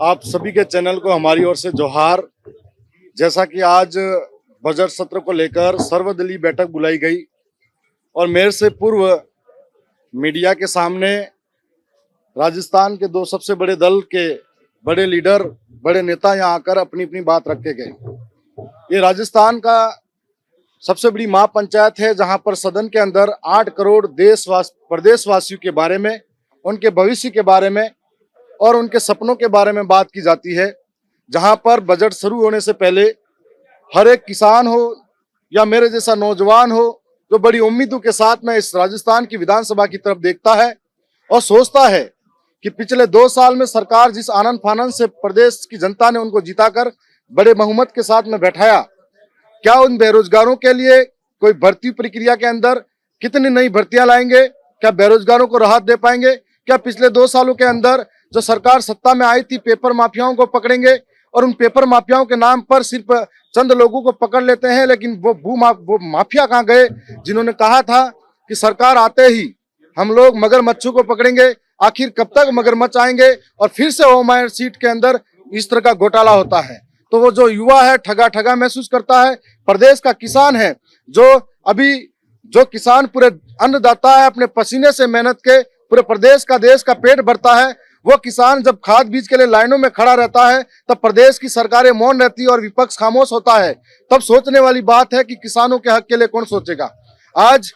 आप सभी के चैनल को हमारी ओर से जोहार। जैसा कि आज बजट सत्र को लेकर सर्वदलीय बैठक बुलाई गई और मेरे से पूर्व मीडिया के सामने राजस्थान के दो सबसे बड़े दल के बड़े लीडर, बड़े नेता यहाँ आकर अपनी अपनी बात रख के गए। ये राजस्थान का सबसे बड़ी महापंचायत है जहाँ पर सदन के अंदर 8 करोड़ प्रदेशवासियों के बारे में, उनके भविष्य के बारे में और उनके सपनों के बारे में बात की जाती है। जहां पर बजट शुरू होने से पहले हर एक किसान हो या मेरे जैसा नौजवान हो जो बड़ी उम्मीदों के साथ में इस राजस्थान की विधानसभा की तरफ देखता है और सोचता है कि पिछले 2 साल में सरकार जिस आनंद फानंद से प्रदेश की जनता ने उनको जिताकर बड़े बहुमत के साथ में बैठाया, क्या उन बेरोजगारों के लिए कोई भर्ती प्रक्रिया के अंदर कितनी नई भर्तियां लाएंगे? क्या बेरोजगारों को राहत दे पाएंगे? क्या पिछले 2 सालों के अंदर जो सरकार सत्ता में आई थी पेपर माफियाओं को पकड़ेंगे? और उन पेपर माफियाओं के नाम पर सिर्फ चंद लोगों को पकड़ लेते हैं, लेकिन वो माफिया कहाँ गए जिन्होंने कहा था कि सरकार आते ही हम लोग मगरमच्छों को पकड़ेंगे? आखिर कब तक मगरमच्छ आएंगे और फिर से ओमायर सीट के अंदर इस तरह का घोटाला होता है? तो वो जो युवा है ठगा ठगा महसूस करता है। प्रदेश का किसान है जो किसान पूरे अन्नदाता है, अपने पसीने से मेहनत के पूरे प्रदेश का देश का पेट भरता है, वो किसान जब खाद बीज के लिए लाइनों में खड़ा रहता है तब प्रदेश की सरकारें मौन रहती है और विपक्ष खामोश होता है। तब सोचने वाली बात है कि किसानों के हक के लिए कौन सोचेगा। आज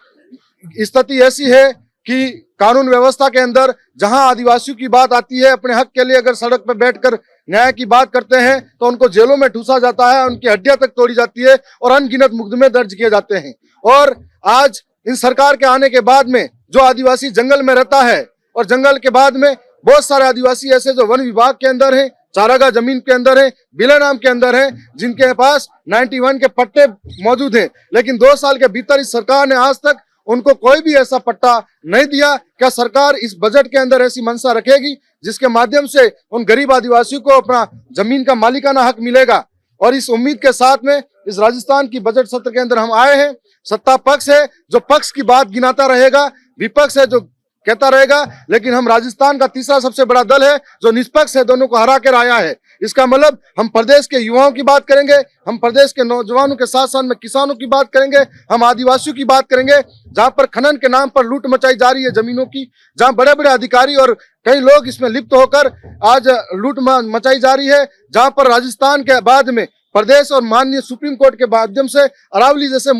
स्थिति ऐसी है कि कानून व्यवस्था के अंदर जहां आदिवासियों की बात आती है, अपने हक के लिए अगर सड़क पर बैठकर न्याय की बात करते हैं तो उनको जेलों में ठूसा जाता है, उनकी हड्डियां तक तोड़ी जाती है और अनगिनत मुकदमे दर्ज किए जाते हैं। और आज इन सरकार के आने के बाद में जो आदिवासी जंगल में रहता है और जंगल के बाद में बहुत सारे आदिवासी ऐसे जो वन विभाग के अंदर हैं, चारागाह जमीन के अंदर है, बिला नाम के अंदर है, जिनके पास 91 के पट्टे मौजूद हैं, लेकिन 2 साल के भीतर इस सरकार ने आज तक उनको कोई भी ऐसा पट्टा नहीं दिया। क्या सरकार इस बजट के अंदर ऐसी मंशा रखेगी जिसके माध्यम से उन गरीब आदिवासियों को अपना जमीन का मालिकाना हक मिलेगा? और इस उम्मीद के साथ में इस राजस्थान की बजट सत्र के अंदर हम आए हैं। सत्ता पक्ष है जो पक्ष की बात गिनाता रहेगा, विपक्ष है जो कहता रहेगा, लेकिन हम राजस्थान का तीसरा सबसे बड़ा दल है जो निष्पक्ष है, दोनों को हरा कर आया है। इसका मतलब हम प्रदेश के युवाओं की बात करेंगे, हम प्रदेश के नौजवानों के साथ साथ में किसानों की बात करेंगे, हम आदिवासियों की बात करेंगे, जहां पर खनन के नाम पर लूट मचाई जा रही है जमीनों की, जहां बड़े बड़े अधिकारी और कई लोग इसमें लिप्त होकर आज लूट मचाई जा रही है, जहां पर राजस्थान के बाद में प्रदेश और माननीय सुप्रीम कोर्ट के माध्यम से अरावली जैसे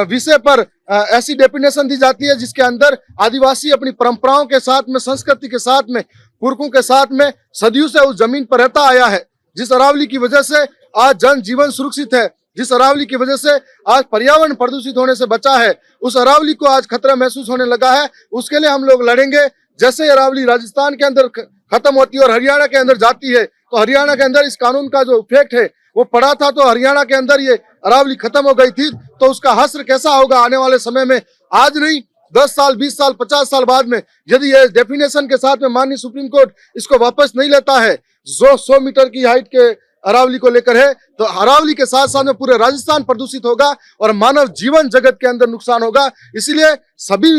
विषय पर ऐसी डेफिनेशन दी जाती है जिसके अंदर आदिवासी अपनी परंपराओं के साथ में, संस्कृति के साथ में, पुरखों के साथ में सदियों से उस जमीन पर रहता आया है। जिस अरावली की वजह से आज जन जीवन सुरक्षित है, जिस अरावली की वजह से आज पर्यावरण प्रदूषित होने से बचा है, उस अरावली को आज खतरा महसूस होने लगा है। उसके लिए हम लोग लड़ेंगे। जैसे अरावली राजस्थान के अंदर खत्म होती है और हरियाणा के अंदर जाती है, तो हरियाणा के अंदर इस कानून का जो इफेक्ट है वो पड़ा था, तो हरियाणा के अंदर ये अरावली खत्म हो गई थी, तो उसका हश्र कैसा होगा आने वाले समय में? आज नहीं, 10 साल, 20 साल, 50 साल बाद में यदि ये डेफिनेशन के साथ में माननीय सुप्रीम कोर्ट इसको वापस नहीं लेता है, जो 100 मीटर की हाइट के अरावली को लेकर है, तो अरावली के साथ साथ में पूरे राजस्थान प्रदूषित होगा और मानव जीवन जगत के अंदर नुकसान होगा। इसलिए सभी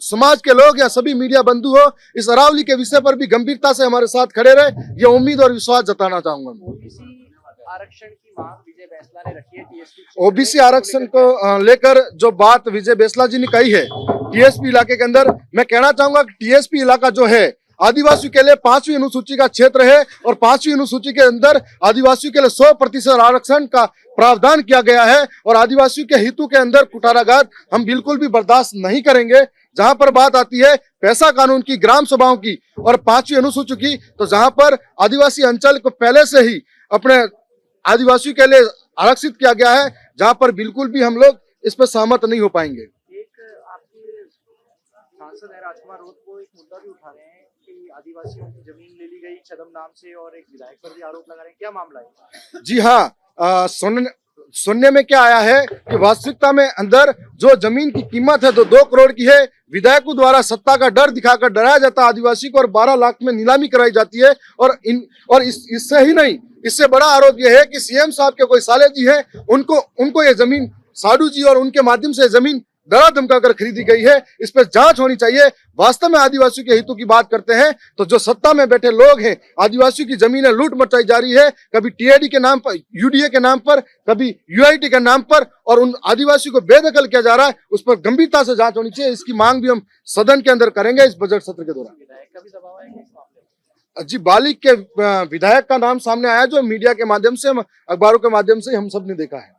समाज के लोग या सभी मीडिया बंधु हो, इस अरावली के विषय पर भी गंभीरता से हमारे साथ खड़े रहे, ये उम्मीद और विश्वास जताना चाहूंगा। आरक्षण की मांग विजय बैसला ने रखी है। ओबीसी आरक्षण को लेकर जो बात विजय बैसला जी ने कही है टीएसपी इलाके के अंदर, मैं कहना चाहूंगा कि टीएसपी इलाका जो है आदिवासियों के लिए 5वीं अनुसूची का क्षेत्र है और 5वीं अनुसूची के अंदर आदिवासियों के लिए 100% आरक्षण का प्रावधान किया गया है और आदिवासियों के हितों के अंदर कुठाराघात हम बिल्कुल भी बर्दाश्त नहीं करेंगे। जहां पर बात आती है पैसा कानून की, ग्राम सभाओं की और 5वीं अनुसूची की, तो जहां पर आदिवासी अंचल को पहले से ही अपने आदिवासियों के लिए आरक्षित किया गया है, जहां पर बिल्कुल भी हम लोग इस पर सहमत नहीं हो पाएंगे। एक आपके सांसद है राजकुमार रोत को एक मुद्दा भी उठा रहे हैं कि आदिवासियों की जमीन ले ली गई छदम नाम से और एक विधायक पर भी आरोप लगा रहे हैं, क्या मामला है? जी हाँ, सुनने में क्या आया है कि वास्तविकता में अंदर जो जमीन की कीमत है तो 2 करोड़ की है, विधायकों द्वारा सत्ता का डर दिखाकर डराया जाता है आदिवासी को और 12 लाख में नीलामी कराई जाती है। और इससे ही नहीं, इससे बड़ा आरोप यह है कि सीएम साहब के कोई साले जी हैं, उनको ये जमीन साधु जी और उनके माध्यम से जमीन डरा धमका कर खरीदी गई है। इस पर जांच होनी चाहिए। वास्तव में आदिवासियों के हितों की बात करते हैं तो जो सत्ता में बैठे लोग हैं, आदिवासियों की जमीनें लूट मचाई जा रही है, कभी टीआईडी के नाम पर, यूडीए के नाम पर, कभी यूआईटी के नाम पर, और उन आदिवासियों को बेदखल किया जा रहा है। उस पर गंभीरता से जांच होनी चाहिए। इसकी मांग भी हम सदन के अंदर करेंगे इस बजट सत्र के दौरान। विधायक का भी दबाव है कि इस मामले में? जी, बालिक के विधायक का नाम सामने आया, जो मीडिया के माध्यम से, अखबारों के माध्यम से हम सब ने देखा है।